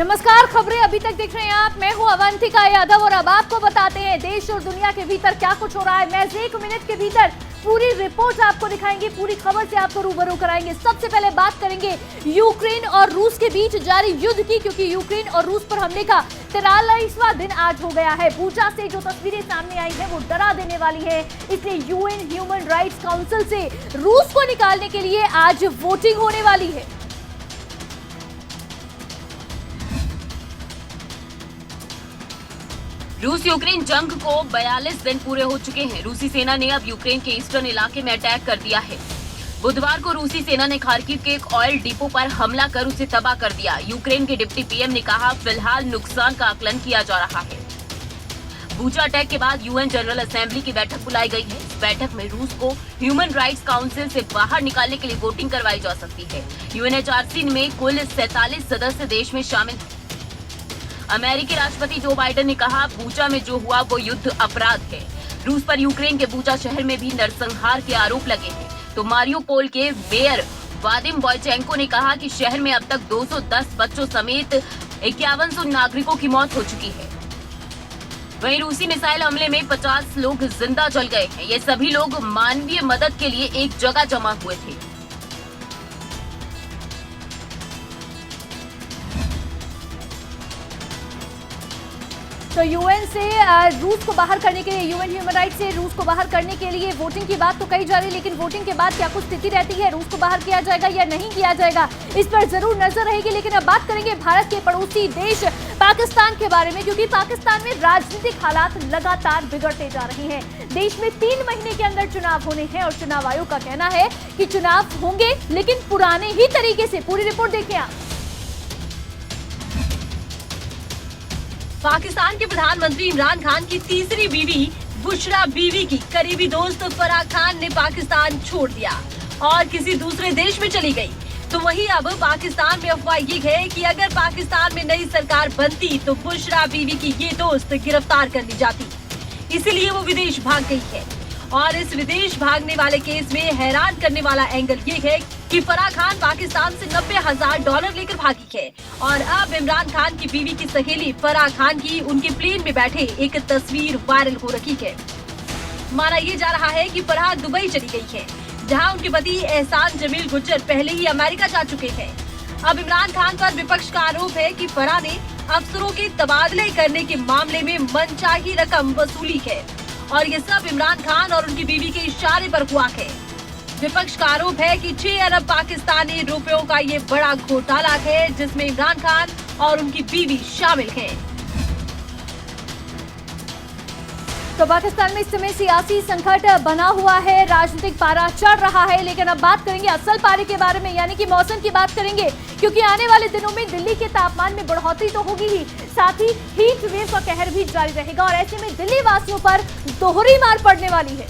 नमस्कार, खबरें अभी तक देख रहे हैं आप। मैं हूं अवंतिका यादव और अब आपको बताते हैं देश और दुनिया के भीतर क्या कुछ हो रहा है। मैं 1 मिनट के भीतर पूरी रिपोर्ट आपको दिखाएंगे, पूरी खबर से आपको रूबरू कराएंगे। सबसे पहले बात करेंगे यूक्रेन और रूस के बीच जारी युद्ध की, क्योंकि यूक्रेन और रूस पर हमले का 43वां दिन आज हो गया है। बूचा से जो तस्वीरें सामने आई है वो डरा देने वाली है, इसलिए यूएन ह्यूमन राइट्स काउंसिल से रूस को निकालने के लिए आज वोटिंग होने वाली है। रूस यूक्रेन जंग को 42 दिन पूरे हो चुके हैं। रूसी सेना ने अब यूक्रेन के ईस्टर्न इलाके में अटैक कर दिया है। बुधवार को रूसी सेना ने खार्किव के एक ऑयल डिपो पर हमला कर उसे तबाह कर दिया। यूक्रेन के डिप्टी पीएम ने कहा, फिलहाल नुकसान का आकलन किया जा रहा है। बूचा अटैक के बाद यूएन जनरल असेंबली की बैठक बुलाई गई है। इस बैठक में रूस को ह्यूमन राइट्स काउंसिल से बाहर निकालने के लिए वोटिंग करवाई जा सकती है। यूएनएचआरसी में कुल 47 सदस्य देश में शामिल हैं। अमेरिकी राष्ट्रपति जो बाइडेन ने कहा, बूचा में जो हुआ वो युद्ध अपराध है। रूस पर यूक्रेन के बूचा शहर में भी नरसंहार के आरोप लगे हैं। तो मारियोपोल के मेयर वादिम बोयचेंको ने कहा कि शहर में अब तक 210 बच्चों समेत 5100 नागरिकों की मौत हो चुकी है। वहीं रूसी मिसाइल हमले में 50 लोग जिंदा जल गए हैं। ये सभी लोग मानवीय मदद के लिए एक जगह जमा हुए थे। तो यूएन से रूस को बाहर करने के लिए, यूएन ह्यूमन राइट्स से रूस को बाहर करने के लिए वोटिंग की बात तो कही जा रही है, लेकिन वोटिंग के बाद क्या कुछ स्थिति रहती है, रूस को बाहर किया जाएगा या नहीं किया जाएगा, इस पर जरूर नजर रहेगी। लेकिन अब बात करेंगे भारत के पड़ोसी देश पाकिस्तान के बारे में, क्योंकि पाकिस्तान में राजनीतिक हालात लगातार बिगड़ते जा रहे हैं। देश में 3 महीने के अंदर चुनाव होने हैं और चुनाव आयोग का कहना है कि चुनाव होंगे लेकिन पुराने ही तरीके से। पूरी रिपोर्ट देखिए आप। पाकिस्तान के प्रधानमंत्री इमरान खान की तीसरी बीवी बुशरा बीवी की करीबी दोस्त फराह खान ने पाकिस्तान छोड़ दिया और किसी दूसरे देश में चली गई। तो वहीं अब पाकिस्तान में अफवाह ये है कि अगर पाकिस्तान में नई सरकार बनती तो बुशरा बीवी की ये दोस्त गिरफ्तार कर ली जाती, इसीलिए वो विदेश भाग गई है। और इस विदेश भागने वाले केस में हैरान करने वाला एंगल ये है कि फराह खान पाकिस्तान से $90,000 लेकर भागी है। और अब इमरान खान की बीवी की सहेली फराह खान की उनके प्लेन में बैठे एक तस्वीर वायरल हो रही है। माना ये जा रहा है कि फराह दुबई चली गई है, जहां उनके पति एहसान जमील गुज्जर पहले ही अमेरिका जा चुके हैं। अब इमरान खान पर विपक्ष का आरोप है कि फराह ने अफसरों के तबादले करने के मामले में मनचाही रकम वसूली है और ये सब इमरान खान और उनकी बीवी के इशारे पर हुआ है। विपक्ष का आरोप है कि 6 अरब पाकिस्तानी रुपयों का ये बड़ा घोटाला है, जिसमें इमरान खान और उनकी बीवी शामिल हैं। तो पाकिस्तान में इस समय सियासी संकट बना हुआ है, राजनीतिक पारा चढ़ रहा है। लेकिन अब बात करेंगे असल पारे के बारे में, यानी कि मौसम की बात करेंगे, क्योंकि आने वाले दिनों में दिल्ली के तापमान में बढ़ोतरी तो होगी ही, साथ ही हीट वेव का कहर भी जारी रहेगा और ऐसे में दिल्ली वासियों पर दोहरी मार पड़ने वाली है।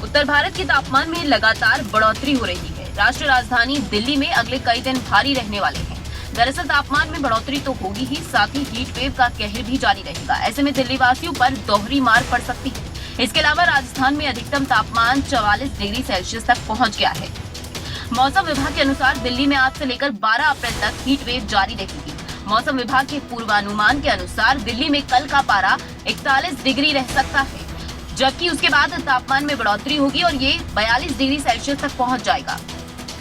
उत्तर भारत के तापमान में लगातार बढ़ोतरी हो रही है। राष्ट्रीय राजधानी दिल्ली में अगले कई दिन भारी रहने वाले हैं। दरअसल तापमान में बढ़ोतरी तो होगी ही, साथ ही हीट वेव का कहर भी जारी रहेगा। ऐसे में दिल्ली वासियों पर दोहरी मार पड़ सकती है। इसके अलावा राजस्थान में अधिकतम तापमान 44 डिग्री सेल्सियस तक पहुंच गया है। मौसम विभाग के अनुसार दिल्ली में आज से लेकर 12 अप्रैल तक हीट वेव जारी रहेगी। मौसम विभाग के पूर्वानुमान के अनुसार दिल्ली में कल का पारा 41 डिग्री रह सकता है, जबकि उसके बाद तापमान में बढ़ोतरी होगी और ये 42 डिग्री सेल्सियस तक पहुंच जाएगा।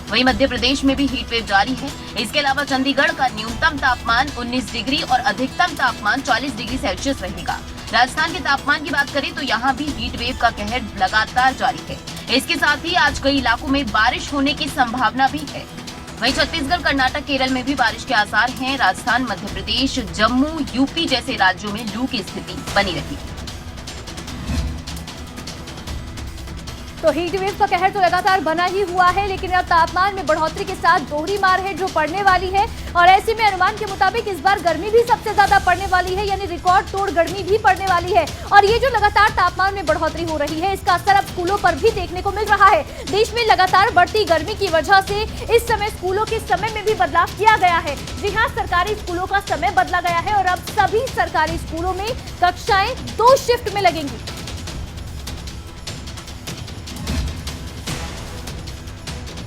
वहीं मध्य प्रदेश में भी हीट वेव जारी है। इसके अलावा चंडीगढ़ का न्यूनतम तापमान 19 डिग्री और अधिकतम तापमान 40 डिग्री सेल्सियस रहेगा। राजस्थान के तापमान की बात करें तो यहाँ भी हीट वेव का कहर लगातार जारी है। इसके साथ ही आज कई इलाकों में बारिश होने की संभावना भी है। वहीं छत्तीसगढ़, कर्नाटक, केरल में भी बारिश के आसार हैं। राजस्थान, मध्य प्रदेश, जम्मू, यूपी जैसे राज्यों में लू की स्थिति बनी रहेगी। तो हीट वेव का कहर तो लगातार बना ही हुआ है, लेकिन अब तापमान में बढ़ोतरी के साथ दोहरी मार है जो पड़ने वाली है। और ऐसे में अनुमान के मुताबिक इस बार गर्मी भी सबसे ज्यादा पड़ने वाली है, यानी रिकॉर्ड तोड़ गर्मी भी पड़ने वाली है। और ये जो लगातार तापमान में बढ़ोतरी हो रही है, इसका असर अब स्कूलों पर भी देखने को मिल रहा है। देश में लगातार बढ़ती गर्मी की वजह से इस समय स्कूलों के समय में भी बदलाव किया गया है। जी हाँ, सरकारी स्कूलों का समय बदला गया है और अब सभी सरकारी स्कूलों में कक्षाएं 2 शिफ्ट में लगेंगी।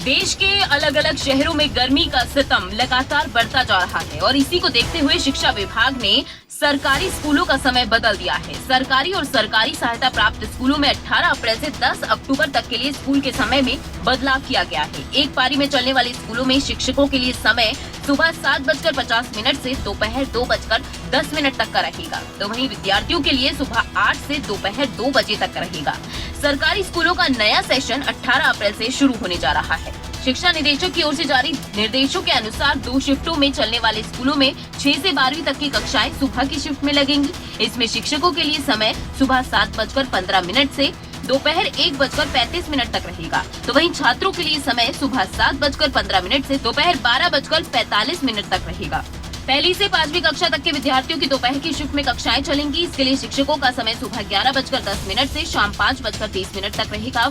देश के अलग अलग शहरों में गर्मी का सितम लगातार बढ़ता जा रहा है और इसी को देखते हुए शिक्षा विभाग ने सरकारी स्कूलों का समय बदल दिया है। सरकारी और सरकारी सहायता प्राप्त स्कूलों में 18 अप्रैल से 10 अक्टूबर तक के लिए स्कूल के समय में बदलाव किया गया है। एक पारी में चलने वाले स्कूलों में शिक्षकों के लिए समय सुबह 7:50 से दोपहर 2:10 तक का रहेगा, तो वहीं विद्यार्थियों के लिए सुबह 8 से दोपहर 2 बजे तक रहेगा। सरकारी स्कूलों का नया सेशन 18 अप्रैल से शुरू होने जा रहा है। शिक्षा निदेशक की ओर से जारी निर्देशों के अनुसार 2 शिफ्टों में चलने वाले स्कूलों में 6 से 12वीं तक की कक्षाएं सुबह की शिफ्ट में लगेंगी। इसमें शिक्षकों के लिए समय सुबह 7:15 से दोपहर 1:35 तक रहेगा, तो वहीं छात्रों के लिए समय सुबह 7:15 से दोपहर 12:45 तक रहेगा। पहली से 5वीं कक्षा तक के विद्यार्थियों की दोपहर की शिफ्ट में कक्षाएं चलेंगी। इसके लिए शिक्षकों का समय सुबह 11:10 से शाम 5:30 तक रहेगा।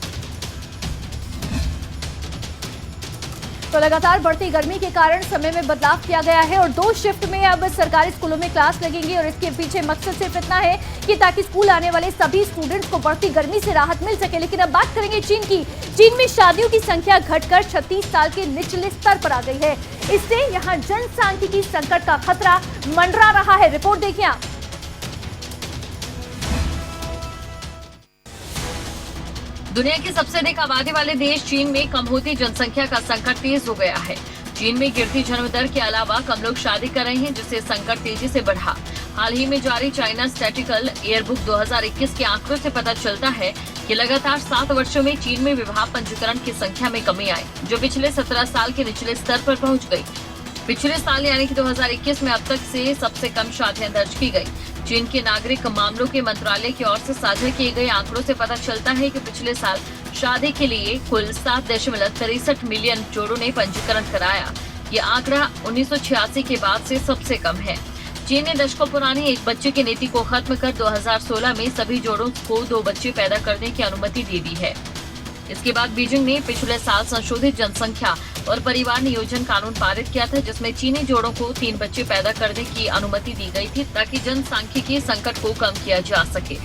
तो लगातार बढ़ती गर्मी के कारण समय में बदलाव किया गया है और 2 शिफ्ट में अब सरकारी स्कूलों में क्लास लगेंगी और इसके पीछे मकसद सिर्फ इतना है कि ताकि स्कूल आने वाले सभी स्टूडेंट्स को बढ़ती गर्मी से राहत मिल सके। लेकिन अब बात करेंगे चीन की। चीन में शादियों की संख्या घटकर 36 साल के निचले स्तर पर आ गई है। इससे यहाँ जनसांख्यिकी संकट का खतरा मंडरा रहा है। रिपोर्ट देखिए आप। दुनिया के सबसे अधिक आबादी वाले देश चीन में कम होती जनसंख्या का संकट तेज हो गया है। चीन में गिरती जन्म दर के अलावा कम लोग शादी कर रहे हैं, जिससे संकट तेजी से बढ़ा। हाल ही में जारी चाइना स्टैटिकल ईयरबुक 2021 के आंकड़ों से पता चलता है कि लगातार 7 वर्षों में चीन में विवाह पंजीकरण की संख्या में कमी आई, जो पिछले 17 साल के निचले स्तर पर पहुंच गई। पिछले साल यानी कि 2021 में अब तक से सबसे कम शादियां दर्ज की गई। चीन के नागरिक मामलों के मंत्रालय की ओर से साझा किए गए आंकड़ों से पता चलता है कि पिछले साल शादी के लिए कुल 7.63 मिलियन जोड़ों ने पंजीकरण कराया। ये आंकड़ा 1986 के बाद से सबसे कम है। चीन ने दशकों पुरानी एक बच्चे की नीति को खत्म कर 2016 में सभी जोड़ों को 2 बच्चे पैदा करने की अनुमति दे दी है। इसके बाद बीजिंग ने पिछले साल संशोधित जनसंख्या और परिवार नियोजन कानून पारित किया था, जिसमें चीनी जोड़ों को 3 बच्चे पैदा करने की अनुमति दी गई थी ताकि जनसांख्यिकी संकट को कम किया जा सके।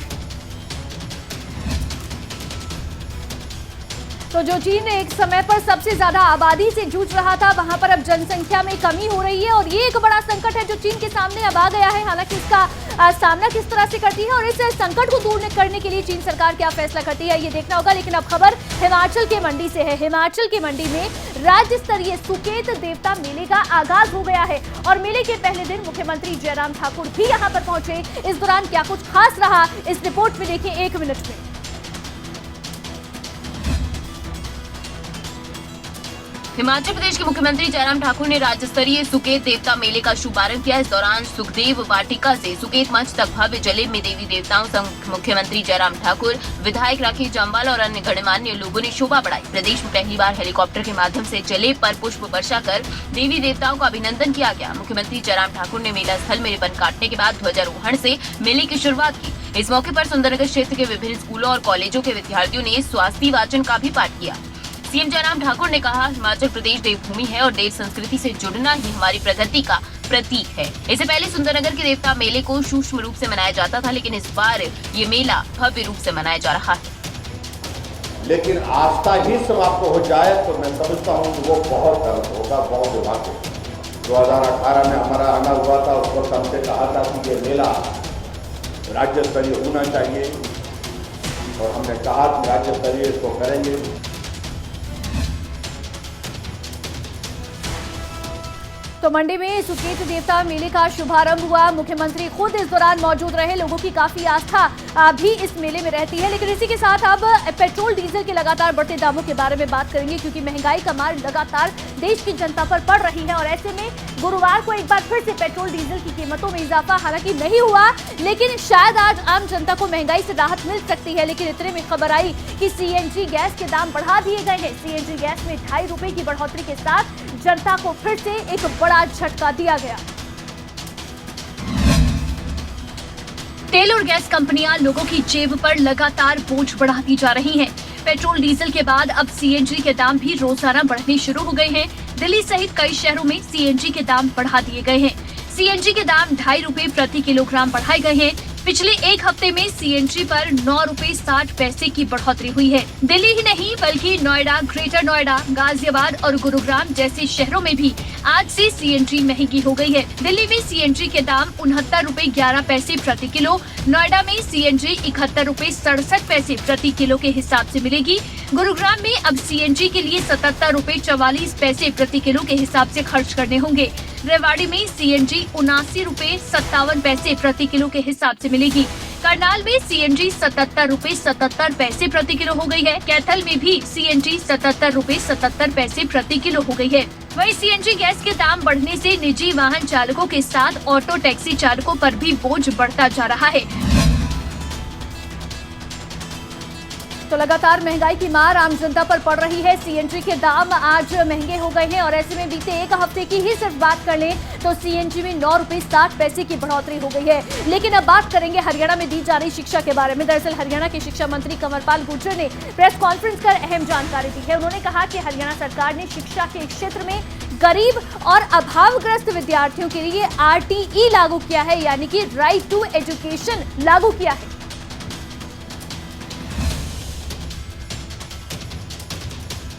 तो जो चीन एक समय पर सबसे ज्यादा आबादी से जूझ रहा था, वहां पर अब जनसंख्या में कमी हो रही है और ये एक बड़ा संकट है जो चीन के सामने अब आ गया है। हालांकि इसका सामना किस तरह से करती है और इस संकट को दूर करने के लिए चीन सरकार क्या फैसला करती है, ये देखना होगा। लेकिन अब खबर हिमाचल के मंडी से है। हिमाचल की मंडी में राज्य स्तरीय सुकेत देवता मेले का आगाज हो गया है और मेले के पहले दिन मुख्यमंत्री जयराम ठाकुर भी यहाँ पर पहुंचे। इस दौरान क्या कुछ खास रहा, इस रिपोर्ट में देखिए 1 मिनट में। हिमाचल प्रदेश के मुख्यमंत्री जयराम ठाकुर ने राज्य स्तरीय सुकेत देवता मेले का शुभारंभ किया। इस दौरान सुखदेव वाटिका से सुकेत मंच तक भव्य जलेब में देवी देवताओं संग मुख्यमंत्री जयराम ठाकुर, विधायक राकेश जम्वाल और अन्य गणमान्य लोगों ने शोभा बढ़ाई। प्रदेश में पहली बार हेलीकॉप्टर के माध्यम से जलेब पर पुष्प वर्षा कर देवी देवताओं का अभिनंदन किया गया। मुख्यमंत्री जयराम ठाकुर ने मेला स्थल में रिबन काटने के बाद ध्वजारोहण से मेले की शुरुआत की। इस मौके पर सुंदरनगर क्षेत्र के विभिन्न स्कूलों और कॉलेजों के विद्यार्थियों ने स्वास्थ्य वाचन का भी पाठ किया। सीएम जयराम ठाकुर ने कहा, हिमाचल प्रदेश देवभूमि है और देव संस्कृति से जुड़ना ही हमारी प्रगति का प्रतीक है। इससे पहले सुंदरनगर के देवता मेले को सूक्ष्म रूप से मनाया जाता था, लेकिन इस बार ये मेला भव्य रूप से मनाया जा रहा है। लेकिन आस्था ही समाप्त हो जाए तो मैं समझता हूँ कि वो बहुत गलत होगा, बहुत दुर्भाग्य। 2018 में हमारा आना हुआ था, उस वक्त हमसे कहा था कि ये मेला राज्य स्तरीय होना चाहिए और हमने कहा कि राज्य स्तरीय इसको करेंगे। तो मंडी में सुकेत देवता मेले का शुभारंभ हुआ। मुख्यमंत्री खुद इस दौरान मौजूद रहे। लोगों की काफी आस्था भी इस मेले में रहती है। लेकिन इसी के साथ अब पेट्रोल डीजल के लगातार बढ़ते दामों के बारे में बात करेंगे, क्योंकि महंगाई का मार लगातार देश की जनता पर पड़ रही है और ऐसे में गुरुवार को एक बार फिर से पेट्रोल डीजल की कीमतों में इजाफा हालांकि नहीं हुआ, लेकिन शायद आज आम जनता को महंगाई से राहत मिल सकती है। लेकिन इतने में खबर आई कि सीएनजी गैस के दाम बढ़ा दिए गए हैं। सीएनजी गैस में 2.5 रुपए की बढ़ोतरी के साथ जनता को फिर से एक बड़ा झटका दिया गया। तेल और गैस कंपनियां लोगों की जेब पर लगातार बोझ बढ़ाती जा रही हैं। पेट्रोल डीजल के बाद अब सीएनजी के दाम भी रोजाना बढ़ने शुरू हो गए हैं। दिल्ली सहित कई शहरों में सीएनजी के दाम बढ़ा दिए गए हैं। सीएनजी के दाम 2.5 रुपए प्रति किलोग्राम बढ़ाए गए हैं। पिछले एक हफ्ते में सीएनजी पर 9 रुपए 60 पैसे की बढ़ोतरी हुई है। दिल्ली ही नहीं बल्कि नोएडा, ग्रेटर नोएडा, गाजियाबाद और गुरुग्राम जैसे शहरों में भी आज से सीएनजी महंगी हो गई है। दिल्ली में सीएनजी के दाम 69 रुपए 11 पैसे प्रति किलो, नोएडा में सीएनजी 71 रुपए 67 पैसे प्रति किलो के हिसाब से मिलेगी। गुरुग्राम में अब सीएनजी के लिए 77 रुपए 44 पैसे प्रति किलो के हिसाब से खर्च करने होंगे। रेवाड़ी में सीएनजी 79 रुपए 57 पैसे प्रति किलो के हिसाब से मिलेगी। करनाल में सीएनजी 77 रुपए 77 पैसे प्रति किलो हो गई है। कैथल में भी सीएनजी 77 रुपए 77 पैसे प्रति किलो हो गई है। वहीं सीएनजी गैस के दाम बढ़ने से निजी वाहन चालकों के साथ ऑटो टैक्सी चालकों पर भी बोझ बढ़ता जा रहा है। तो लगातार महंगाई की मार आम जनता पर पड़ रही है। सीएनजी के दाम आज महंगे हो गए हैं और ऐसे में बीते एक हफ्ते की ही सिर्फ बात कर लें तो सीएनजी में 9 रुपए 60 पैसे की बढ़ोतरी हो गई है। लेकिन अब बात करेंगे हरियाणा में दी जा रही शिक्षा के बारे में। दरअसल हरियाणा के शिक्षा मंत्री कंवरपाल गुर्जर ने प्रेस कॉन्फ्रेंस कर अहम जानकारी दी है। उन्होंने कहा कि हरियाणा सरकार ने शिक्षा के क्षेत्र में गरीब और अभावग्रस्त विद्यार्थियों के लिए RTE लागू किया है, यानी कि राइट टू एजुकेशन लागू किया है।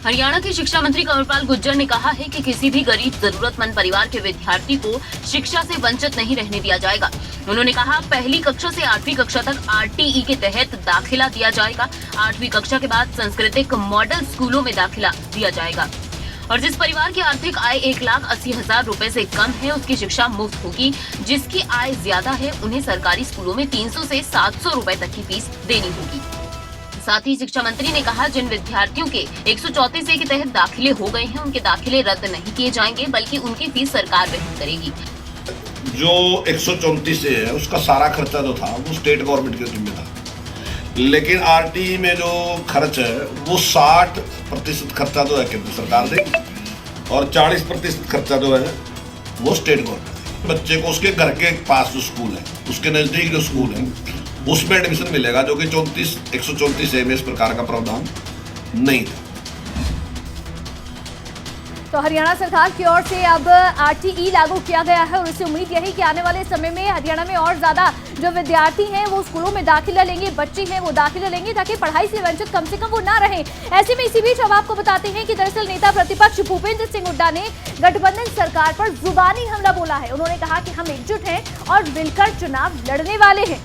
हरियाणा के शिक्षा मंत्री कंवरपाल गुर्जर ने कहा है कि किसी भी गरीब जरूरतमंद परिवार के विद्यार्थी को शिक्षा से वंचित नहीं रहने दिया जाएगा। उन्होंने कहा पहली कक्षा से 8वीं कक्षा तक RTE के तहत दाखिला दिया जाएगा। 8वीं कक्षा के बाद सांस्कृतिक मॉडल स्कूलों में दाखिला दिया जाएगा और जिस परिवार की आर्थिक आय 1,80,000 रुपए से कम है उसकी शिक्षा मुफ्त होगी। जिसकी आय ज्यादा है उन्हें सरकारी स्कूलों में 300 से 700 रुपए तक की फीस देनी होगी। साथ ही शिक्षा मंत्री ने कहा जिन विद्यार्थियों के 134 ए के तहत दाखिले हो गए हैं उनके दाखिले रद्द नहीं किए जाएंगे बल्कि उनकी फीस सरकार वहन करेगी। जो 134 ए है उसका सारा खर्चा जो था वो स्टेट गवर्नमेंट के जिम्मे था, लेकिन RTE में जो खर्च है वो 60% खर्चा जो है केंद्र सरकार देगी और 40% खर्चा जो है वो स्टेट गवर्नमेंट। बच्चे को उसके घर के पास जो स्कूल है उसके नजदीक जो स्कूल है उसमें एडमिशन मिलेगा, जो कि 134 ए में इस प्रकार का प्रावधान नहीं था। तो हरियाणा सरकार की ओर से अब RTE लागू किया गया है और इससे उम्मीद यही कि आने वाले समय में हरियाणा में और ज्यादा जो विद्यार्थी हैं वो स्कूलों में दाखिला लेंगे, बच्चे हैं वो दाखिला लेंगे ताकि पढ़ाई से वंचित कम से कम वो ना रहे। ऐसे में इसी बीच अब आपको बताते हैं कि दरअसल नेता प्रतिपक्ष भूपेंद्र सिंह हुड्डा ने गठबंधन सरकार पर जुबानी हमला बोला है। उन्होंने कहा कि हम एकजुट हैं और मिलकर चुनाव लड़ने वाले हैं।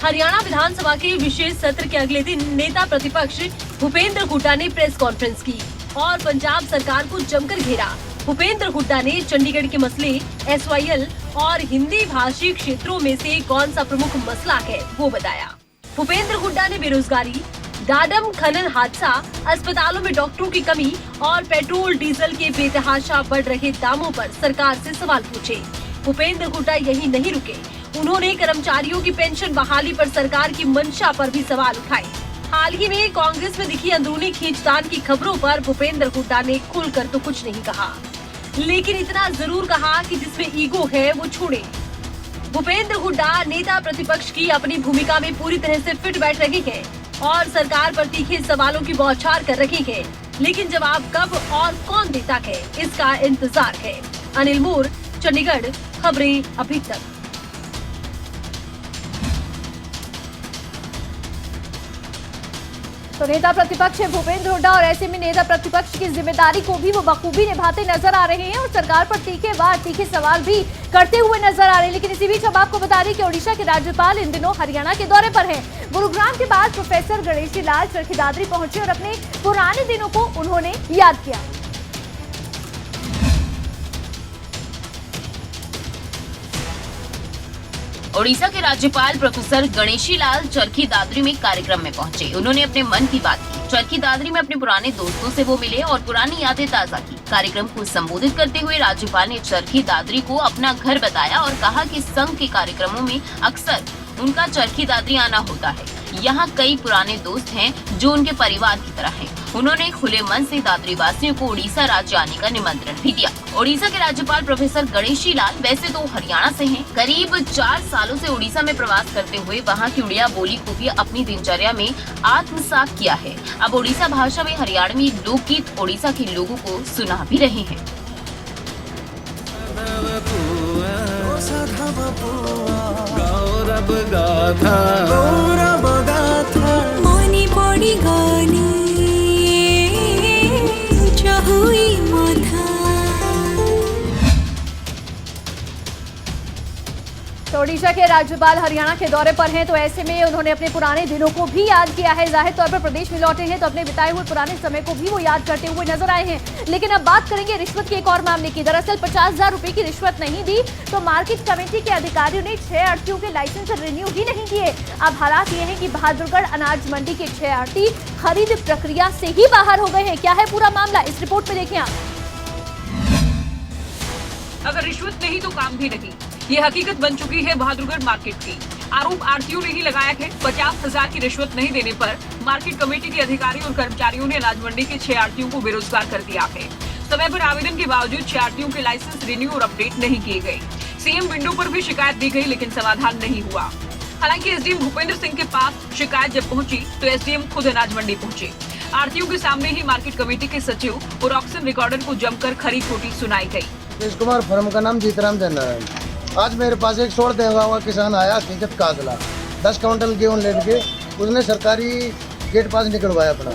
हरियाणा विधानसभा के विशेष सत्र के अगले दिन नेता प्रतिपक्ष भूपेंद्र हुड्डा ने प्रेस कॉन्फ्रेंस की और पंजाब सरकार को जमकर घेरा। भूपेंद्र हुड्डा ने चंडीगढ़ के मसले, SYL और हिंदी भाषी क्षेत्रों में से कौन सा प्रमुख मसला है वो बताया। भूपेंद्र हुड्डा ने बेरोजगारी, डाडम खनन हादसा, अस्पतालों में डॉक्टरों की कमी और पेट्रोल डीजल के बेतहाशा बढ़ रहे दामों पर सरकार से सवाल पूछे। भूपेंद्र हुड्डा यही नहीं रुके, उन्होंने कर्मचारियों की पेंशन बहाली पर सरकार की मंशा पर भी सवाल उठाए। हाल ही में कांग्रेस में दिखी अंदरूनी खींचतान की खबरों पर भूपेंद्र हुड्डा ने खुलकर तो कुछ नहीं कहा, लेकिन इतना जरूर कहा कि जिसमें ईगो है वो छोड़े। भूपेंद्र हुड्डा नेता प्रतिपक्ष की अपनी भूमिका में पूरी तरह से फिट बैठ रहे हैं और सरकार पर तीखे सवालों की बौछार कर रहे हैं, लेकिन जवाब कब और कौन देता है इसका इंतजार है। अनिल मोर, चंडीगढ़, खबरें अभी तक। तो नेता प्रतिपक्ष है भूपेंद्र हुड्डा और ऐसे में नेता प्रतिपक्ष की जिम्मेदारी को भी वो बखूबी निभाते नजर आ रहे हैं और सरकार पर तीखे सवाल भी करते हुए नजर आ रहे हैं। लेकिन इसी बीच अब आपको बता दें कि ओडिशा के राज्यपाल इन दिनों हरियाणा के दौरे पर हैं। गुरुग्राम के बाद प्रोफेसर गणेशी लाल चरखी दादरी पहुंचे और अपने पुराने दिनों को उन्होंने याद किया। ओडिशा के राज्यपाल प्रोफेसर गणेशी लाल चरखी दादरी में कार्यक्रम में पहुंचे। उन्होंने अपने मन की बात की। चरखी दादरी में अपने पुराने दोस्तों से वो मिले और पुरानी यादें ताजा की। कार्यक्रम को संबोधित करते हुए राज्यपाल ने चरखी दादरी को अपना घर बताया और कहा कि संघ के कार्यक्रमों में अक्सर उनका चरखी दादरी आना होता है। यहाँ कई पुराने दोस्त हैं जो उनके परिवार की तरह हैं। उन्होंने खुले मन से दादरी वासियों को उड़ीसा राज्य आने का निमंत्रण भी दिया। ओडिशा के राज्यपाल प्रोफेसर गणेशी लाल वैसे तो हरियाणा से हैं, करीब 4 सालों से ओडिशा में प्रवास करते हुए वहां की उड़िया बोली को भी अपनी दिनचर्या में आत्मसात किया है। अब ओडिशा भाषा में हरियाणवी लोकगीत ओडिशा के लोगों को सुना भी रहे हैं। गौरव गाथा मनी पड़ी गानी चाहुई मथा। तो ओडिशा के राज्यपाल हरियाणा के दौरे पर हैं, तो ऐसे में उन्होंने अपने पुराने दिनों को भी याद किया है। जाहिर तौर पर प्रदेश में लौटे हैं तो अपने बिताए हुए पुराने समय को भी वो याद करते हुए नजर आए हैं। लेकिन अब बात करेंगे रिश्वत के एक और मामले की। दरअसल 50,000 रुपए की रिश्वत नहीं दी तो मार्केट कमेटी के अधिकारियों ने 6 आढ़तियों के लाइसेंस रिन्यू ही नहीं किए। अब हालात ये है कि बहादुरगढ़ अनाज मंडी के 6 आढ़ती खरीद प्रक्रिया से ही बाहर हो गए हैं। क्या है पूरा मामला, इस रिपोर्ट में देखें आप। अगर रिश्वत नहीं तो काम भी नहीं, ये हकीकत बन चुकी है बहादुरगढ़ मार्केट की। आरोप आढ़तियों ने ही लगाया है। 50,000 की रिश्वत नहीं देने पर मार्केट कमेटी के अधिकारियों और कर्मचारियों ने अनाज मंडी के 6 आढ़तियों को बेरोजगार कर दिया है। समय पर आवेदन के बावजूद 6 आढ़तियों के लाइसेंस रिन्यू और अपडेट नहीं किए गए। सीएम विंडो पर भी शिकायत दी गई लेकिन समाधान नहीं हुआ। हालांकि एसडीएम भूपेंद्र सिंह के पास शिकायत जब पहुंची तो एसडीएम खुद अनाज मंडी पहुंचे। आढ़तियों के सामने ही मार्केट कमेटी के सचिव और ऑक्शन रिकॉर्डर को जमकर खरी खोटी सुनाई गई। कृष्ण कुमार फर्म का नाम जीतराम देना है। आज मेरे पास एक छोड़ देगा हुआ किसान आया हकीकत काजला 10 क्विंटल गेहूं लेके उसने सरकारी गेट पास निकलवाया अपना,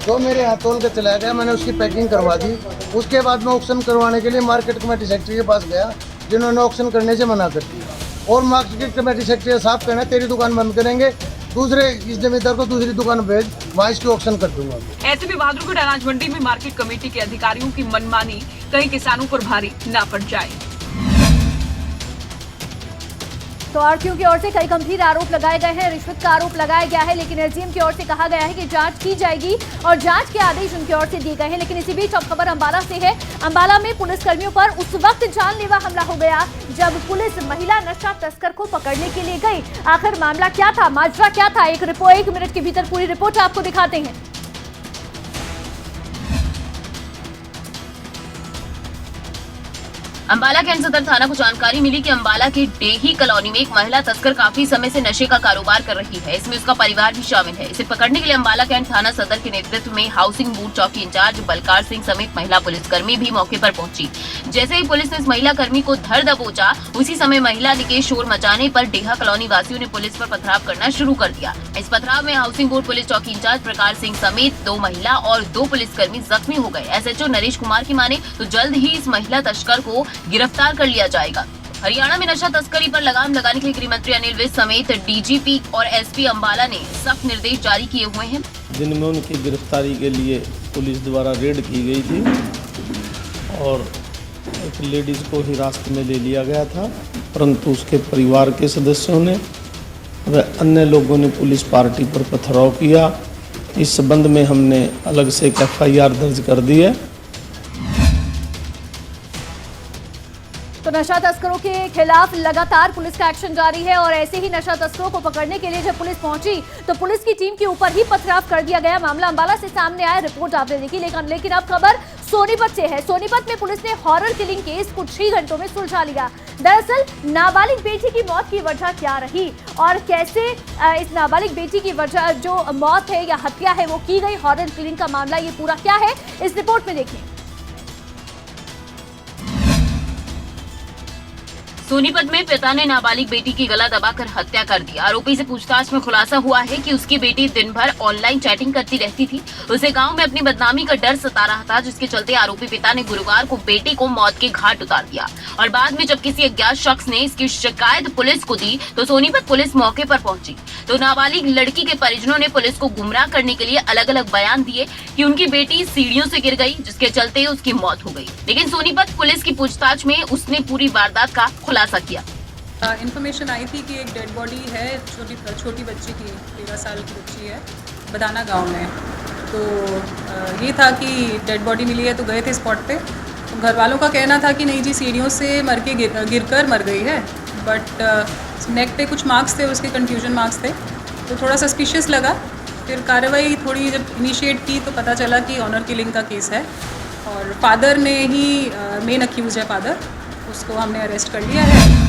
तो मेरे हाथ तोल के चला गया। मैंने उसकी पैकिंग करवा दी। उसके बाद मैं ऑक्शन करवाने के लिए मार्केट कमेटी सेक्रेटरी के पास गया जिन्होंने ऑक्शन करने से मना कर दिया। और मार्केट कमेटी सेक्रेटरी साहब कहना तेरी दुकान बंद करेंगे, दूसरे इस जमींदार को दूसरी दुकान भेज, वहाँ इसकी ऑक्शन कर दूंगा। ऐसे में बहादुरगढ़ अनाज मंडी में मार्केट कमेटी के अधिकारियों की मनमानी कहीं किसानों पर भारी ना पड़ जाए। तो आढ़तियों की ओर से कई गंभीर आरोप लगाए गए हैं। रिश्वत का आरोप लगाया गया है लेकिन एसडीएम की ओर से कहा गया है कि जांच की जाएगी और जांच के आदेश उनकी ओर से दिए गए हैं। लेकिन इसी बीच अब खबर अंबाला से है। अंबाला में पुलिस कर्मियों पर उस वक्त जानलेवा हमला हो गया जब पुलिस महिला नशा तस्कर को पकड़ने के लिए गई। आखिर मामला क्या था, माजरा क्या था, एक मिनट के भीतर पूरी रिपोर्ट आपको दिखाते हैं। अंबाला कैंट सदर थाना को जानकारी मिली कि अंबाला के डेही कॉलोनी में एक महिला तस्कर काफी समय से नशे का कारोबार कर रही है। इसमें उसका परिवार भी शामिल है। इसे पकड़ने के लिए अंबाला कैंट थाना सदर के नेतृत्व में हाउसिंग बोर्ड चौकी इंचार्ज बलकार सिंह समेत महिला पुलिसकर्मी भी मौके पर पहुंची। जैसे ही पुलिस ने इस महिला कर्मी को धर दबोचा, उसी समय महिला के शोर मचाने पर डेहा कॉलोनी वासियों ने पुलिस पर पथराव करना शुरू कर दिया। इस पथराव में हाउसिंग बोर्ड पुलिस चौकी इंचार्ज प्रकाश सिंह समेत 2 महिला और 2 पुलिसकर्मी जख्मी हो गए। एसएचओ नरेश कुमार की माने तो जल्द ही इस महिला तस्कर को गिरफ्तार कर लिया जाएगा। हरियाणा में नशा तस्करी पर लगाम लगाने के लिए गृह मंत्री अनिल विज समेत डीजीपी और एसपी अंबाला ने सख्त निर्देश जारी किए हुए हैं। दिन में उनकी गिरफ्तारी के लिए पुलिस द्वारा रेड की गई थी और एक लेडीज को हिरासत में ले लिया गया था, परंतु उसके परिवार के सदस्यों ने व अन्य लोगों ने पुलिस पार्टी पर पथराव किया। इस संबंध में हमने अलग से एक एफआईआर दर्ज कर दी है। तो नशा तस्करों के खिलाफ लगातार पुलिस का एक्शन जारी है और ऐसे ही नशा तस्करों को पकड़ने के लिए जब पुलिस पहुंची तो पुलिस की टीम के ऊपर ही पथराव कर दिया गया। मामला अंबाला से सामने आया, रिपोर्ट आपने देखी। लेकिन अब खबर सोनीपत से है। सोनीपत में पुलिस ने हॉरर किलिंग केस कुछ ही घंटों में सुलझा लिया। दरअसल नाबालिग बेटी की मौत की वजह क्या रही और कैसे इस नाबालिग बेटी की वजह जो मौत है या हत्या है वो की गई, हॉरर किलिंग का मामला ये पूरा क्या है, इस रिपोर्ट में देखिए। सोनीपत में पिता ने नाबालिग बेटी की गला दबाकर हत्या कर दी। आरोपी से पूछताछ में खुलासा हुआ है कि उसकी बेटी दिन भर ऑनलाइन चैटिंग करती रहती थी। उसे गांव में अपनी बदनामी का डर सता रहा था, जिसके चलते आरोपी पिता ने गुरुवार को बेटी को मौत के घाट उतार दिया और बाद में जब किसी अज्ञात शख्स ने इसकी शिकायत पुलिस को दी तो सोनीपत पुलिस मौके पर पहुंची। तो नाबालिग लड़की के परिजनों ने पुलिस को गुमराह करने के लिए अलग अलग बयान दिए कि उनकी बेटी सीढ़ियों से गिर गई, जिसके चलते उसकी मौत हो गई। लेकिन सोनीपत पुलिस की पूछताछ में उसने पूरी वारदात का खुलासा किया। इन्फॉर्मेशन आई थी कि एक डेड बॉडी है छोटी बच्ची की, 13 साल की बच्ची है बदाना गांव में। तो ये था कि डेड बॉडी मिली है तो गए थे स्पॉट पे। तो घर वालों का कहना था कि नहीं जी सीढ़ियों से गिरकर मर गई है, बट नेक पे कुछ मार्क्स थे, उसके कंफ्यूजन मार्क्स थे, तो थोड़ा सस्पिशियस लगा। फिर कार्रवाई थोड़ी जब इनिशिएट की तो पता चला कि ऑनर किलिंग का केस है और फादर ने ही मेन अक्यूज है फादर, उसको हमने अरेस्ट कर लिया है।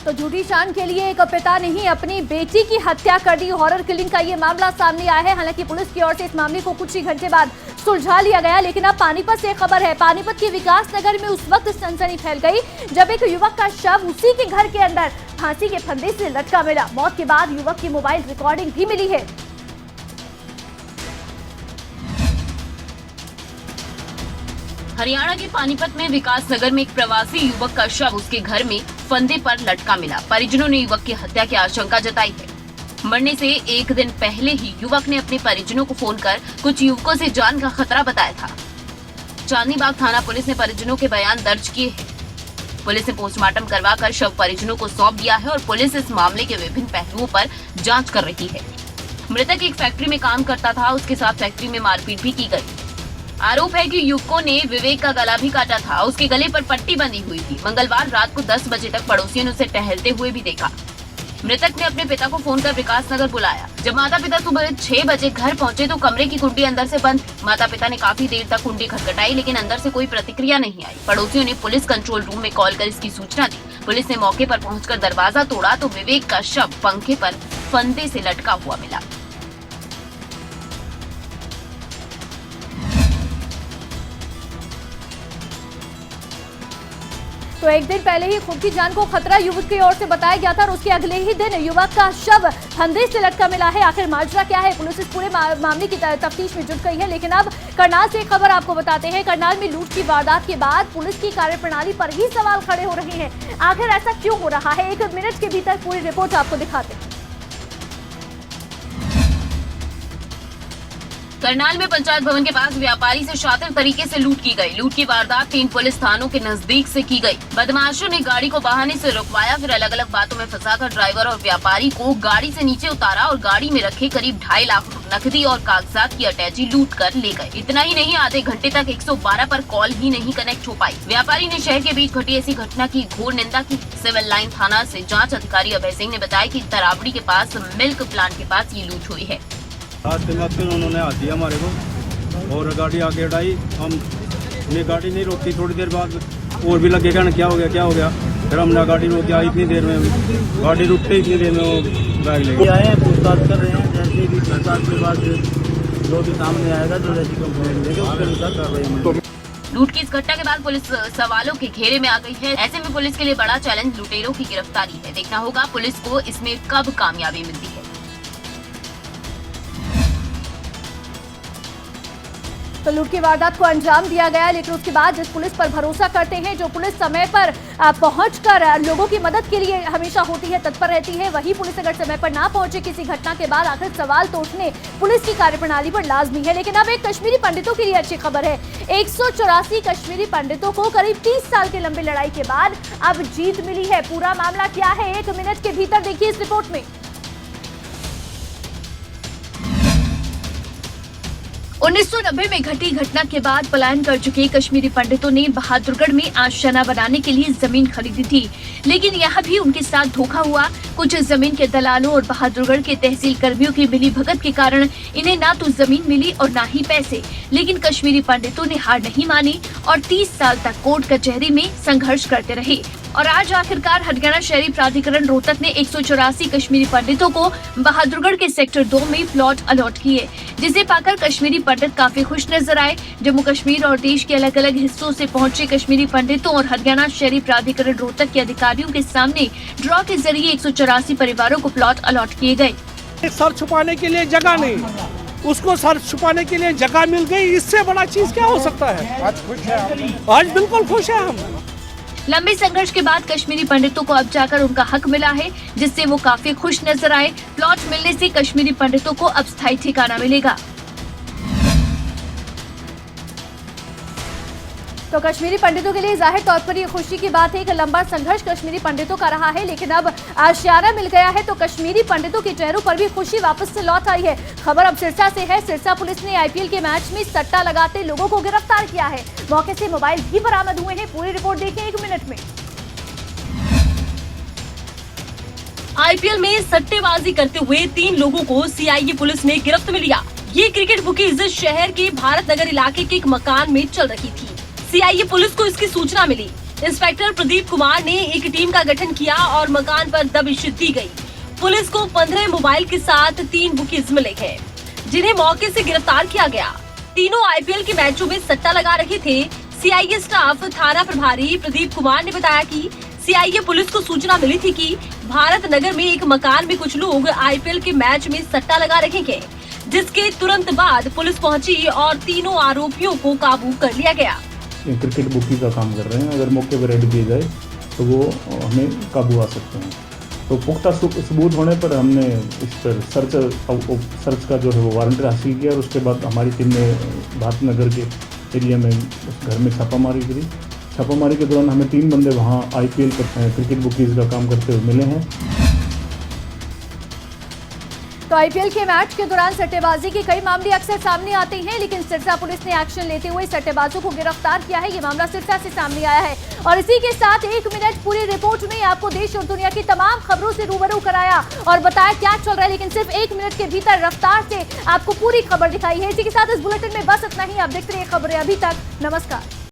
तो झूठी शान के लिए एक पिता ने ही अपनी बेटी की हत्या कर दी। हॉरर किलिंग का ये मामला सामने आया है। हालांकि पुलिस की ओर से इस मामले को कुछ ही घंटे बाद सुलझा लिया गया। लेकिन अब पानीपत से खबर है। पानीपत के विकास नगर में उस वक्त सनसनी फैल गई जब एक युवक का शव उसी के घर के अंदर फांसी के फंदे से लटका मिला। मौत के बाद युवक की मोबाइल रिकॉर्डिंग भी मिली है। हरियाणा के पानीपत में विकास नगर में एक प्रवासी युवक का शव उसके घर में फंदे पर लटका मिला। परिजनों ने युवक की हत्या की आशंका जताई है। मरने से एक दिन पहले ही युवक ने अपने परिजनों को फोन कर कुछ युवकों से जान का खतरा बताया था। चांदनी बाग थाना पुलिस ने परिजनों के बयान दर्ज किए हैं। पुलिस ने पोस्टमार्टम करवाकर शव परिजनों को सौंप दिया है और पुलिस इस मामले के विभिन्न पहलुओं पर जांच कर रही है। मृतक एक फैक्ट्री में काम करता था। उसके साथ फैक्ट्री में मारपीट भी की गई। आरोप है कि युवकों ने विवेक का गला भी काटा था। उसके गले पर पट्टी बंधी हुई थी। मंगलवार रात को 10 बजे तक पड़ोसियों ने उसे टहलते हुए भी देखा। मृतक ने अपने पिता को फोन कर विकास नगर बुलाया। जब माता पिता सुबह 6 बजे घर पहुंचे तो कमरे की कुंडी अंदर से बंद थी। माता पिता ने काफी देर तक कुंडी खटखटाई लेकिन अंदर से कोई प्रतिक्रिया नहीं आई। पड़ोसियों ने पुलिस कंट्रोल रूम में कॉल कर इसकी सूचना दी। पुलिस ने मौके पर पहुंचकर दरवाजा तोड़ा तो विवेक का शव पंखे पर फंदे से लटका हुआ मिला। तो एक दिन पहले ही खुद की जान को खतरा युवक की ओर से बताया गया था और उसके अगले ही दिन युवक का शव फंदे से लटका मिला है। आखिर माजरा क्या है? पुलिस इस पूरे मामले की तफ्तीश में जुट गई है। लेकिन अब करनाल से एक खबर आपको बताते हैं। करनाल में लूट की वारदात के बाद पुलिस की कार्यप्रणाली पर ही सवाल खड़े हो रहे हैं। आखिर ऐसा क्यों हो रहा है? 1 मिनट के भीतर पूरी रिपोर्ट आपको दिखाते हैं। करनाल में पंचायत भवन के पास व्यापारी से शातिर तरीके से लूट की गई। लूट की वारदात 3 पुलिस थानों के नजदीक से की गई। बदमाशों ने गाड़ी को बहाने से रुकवाया, फिर अलग अलग बातों में फंसाकर ड्राइवर और व्यापारी को गाड़ी से नीचे उतारा और गाड़ी में रखे करीब 2.5 लाख नकदी और कागजात की अटैची लूट कर ले गए। इतना ही नहीं, आधे घंटे तक 112 पर कॉल भी नहीं कनेक्ट हो पाई। व्यापारी ने शहर के बीच घटी ऐसी घटना की घोर निंदा की। सिविल लाइन थाना से जाँच अधिकारी अभय सिंह ने बताया कि तरावड़ी के पास मिल्क प्लांट के पास ये लूट हुई है। रास्ते में फिर उन्होंने हाथ दिया हमारे को और गाड़ी आके उठाई। हमने गाड़ी नहीं रोकी। थोड़ी देर बाद और भी लगे क्या हो गया। फिर हमने गाड़ी रोक दिया। इतनी देर में गाड़ी रुकते इतनी देर में वो बैग लेके आए हैं। पूछताछ कर रहे हैं। जैसे भी पूछताछ के बाद जो भी सामने आएगा तो जैसी कंप्लेंट देंगे उसके अनुसार कार्रवाई। लूट की इस घटना के बाद पुलिस सवालों के घेरे में आ गई है। ऐसे में पुलिस के लिए बड़ा चैलेंज लुटेरों की गिरफ्तारी है। देखना होगा पुलिस को इसमें कब कामयाबी मिलती है। तो लूट की वारदात को अंजाम दिया गया। लेकिन उसके बाद जिस पुलिस पर भरोसा करते हैं, जो पुलिस समय पर पहुंचकर लोगों की मदद के लिए हमेशा होती है, तत्पर रहती है, वही पुलिस अगर समय पर ना पहुंचे किसी घटना के बाद, आखिर सवाल तो उठने पुलिस की कार्यप्रणाली पर लाजमी है। लेकिन अब एक कश्मीरी पंडितों के लिए अच्छी खबर है। 184 कश्मीरी पंडितों को करीब 30 साल की लंबी लड़ाई के बाद अब जीत मिली है। पूरा मामला क्या है 1 मिनट के भीतर देखिए इस रिपोर्ट में। 1990 में घटी घटना के बाद पलायन कर चुके कश्मीरी पंडितों ने बहादुरगढ़ में आशियाना बनाने के लिए जमीन खरीदी थी। लेकिन यहाँ भी उनके साथ धोखा हुआ। कुछ जमीन के दलालों और बहादुरगढ़ के तहसील कर्मियों की मिली भगत के कारण इन्हें ना तो जमीन मिली और ना ही पैसे। लेकिन कश्मीरी पंडितों ने हार नहीं मानी और 30 साल तक कोर्ट कचहरी में संघर्ष करते रहे और आज आखिरकार हरियाणा शहरी प्राधिकरण रोहतक ने 184 कश्मीरी पंडितों को बहादुरगढ़ के सेक्टर 2 में प्लॉट अलॉट किए, जिसे पाकर कश्मीरी पंडित काफी खुश नजर आए। जम्मू कश्मीर और देश के अलग अलग हिस्सों से पहुंचे कश्मीरी पंडितों और हरियाणा शहरी प्राधिकरण रोहतक के अधिकारियों के सामने ड्रॉ के जरिए 184 परिवारों को प्लॉट अलॉट किए गए। सर छुपाने के लिए जगह नहीं, उसको सर छुपाने के लिए जगह मिल गई। इससे बड़ा चीज क्या हो सकता है? आज खुश है, आज बिल्कुल खुश है हम। लंबे संघर्ष के बाद कश्मीरी पंडितों को अब जाकर उनका हक मिला है, जिससे वो काफी खुश नजर आए। प्लॉट मिलने से कश्मीरी पंडितों को अब स्थायी ठिकाना मिलेगा। तो कश्मीरी पंडितों के लिए जाहिर तौर पर ये खुशी की बात है कि लंबा संघर्ष कश्मीरी पंडितों का रहा है, लेकिन अब आशियाना मिल गया है। तो कश्मीरी पंडितों के चेहरों पर भी खुशी वापस से लौट आई है। खबर अब सिरसा से है। सिरसा पुलिस ने IPL के मैच में सट्टा लगाते लोगों को गिरफ्तार किया है। मौके से मोबाइल भी बरामद हुए हैं। पूरी रिपोर्ट देखिए 1 मिनट में। IPL में सट्टेबाजी करते हुए 3 लोगों को CIA पुलिस ने गिरफ्त में लिया। ये क्रिकेट बुकीज शहर के भारत नगर इलाके के एक मकान में चल रही थी। CIA पुलिस को इसकी सूचना मिली। इंस्पेक्टर प्रदीप कुमार ने एक टीम का गठन किया और मकान पर दबिश दी गई। पुलिस को 15 मोबाइल के साथ 3 बुकीज मिले हैं, जिन्हें मौके से गिरफ्तार किया गया। तीनों आईपीएल के मैचों में सट्टा लगा रहे थे। सीआईए स्टाफ थाना प्रभारी प्रदीप कुमार ने बताया कि सीआईए पुलिस को सूचना मिली थी कि भारत नगर में एक मकान में कुछ लोग आईपीएल के मैच में सट्टा लगा रहे हैं, जिसके तुरंत बाद पुलिस पहुंची और तीनों आरोपियों को काबू कर लिया गया। क्रिकेट बुकी का काम कर रहे हैं, अगर मौके पर रेड किए जाए तो वो हमें काबू आ सकते हैं। तो पुख्ता सबूत होने पर हमने इस पर सर्च का जो है वो वारंट हासिल किया और उसके बाद हमारी टीम ने भारत नगर के एरिया में उस घर में छापामारी करी। छापामारी के दौरान हमें 3 बंदे वहाँ आईपीएल क्रिकेट बुकीज का काम करते हुए मिले हैं। तो आईपीएल के मैच के दौरान सट्टेबाजी के कई मामले अक्सर सामने आते हैं, लेकिन सिरसा पुलिस ने एक्शन लेते हुए सट्टेबाजों को गिरफ्तार किया है। ये मामला सिरसा से सामने आया है और इसी के साथ 1 मिनट पूरी रिपोर्ट में आपको देश और दुनिया की तमाम खबरों से रूबरू कराया और बताया क्या चल रहा है, लेकिन सिर्फ 1 मिनट के भीतर रफ्तार से आपको पूरी खबर दिखाई है। इसी के साथ इस बुलेटिन में बस इतना ही। आप देखते रहिए खबरें अभी तक। नमस्कार।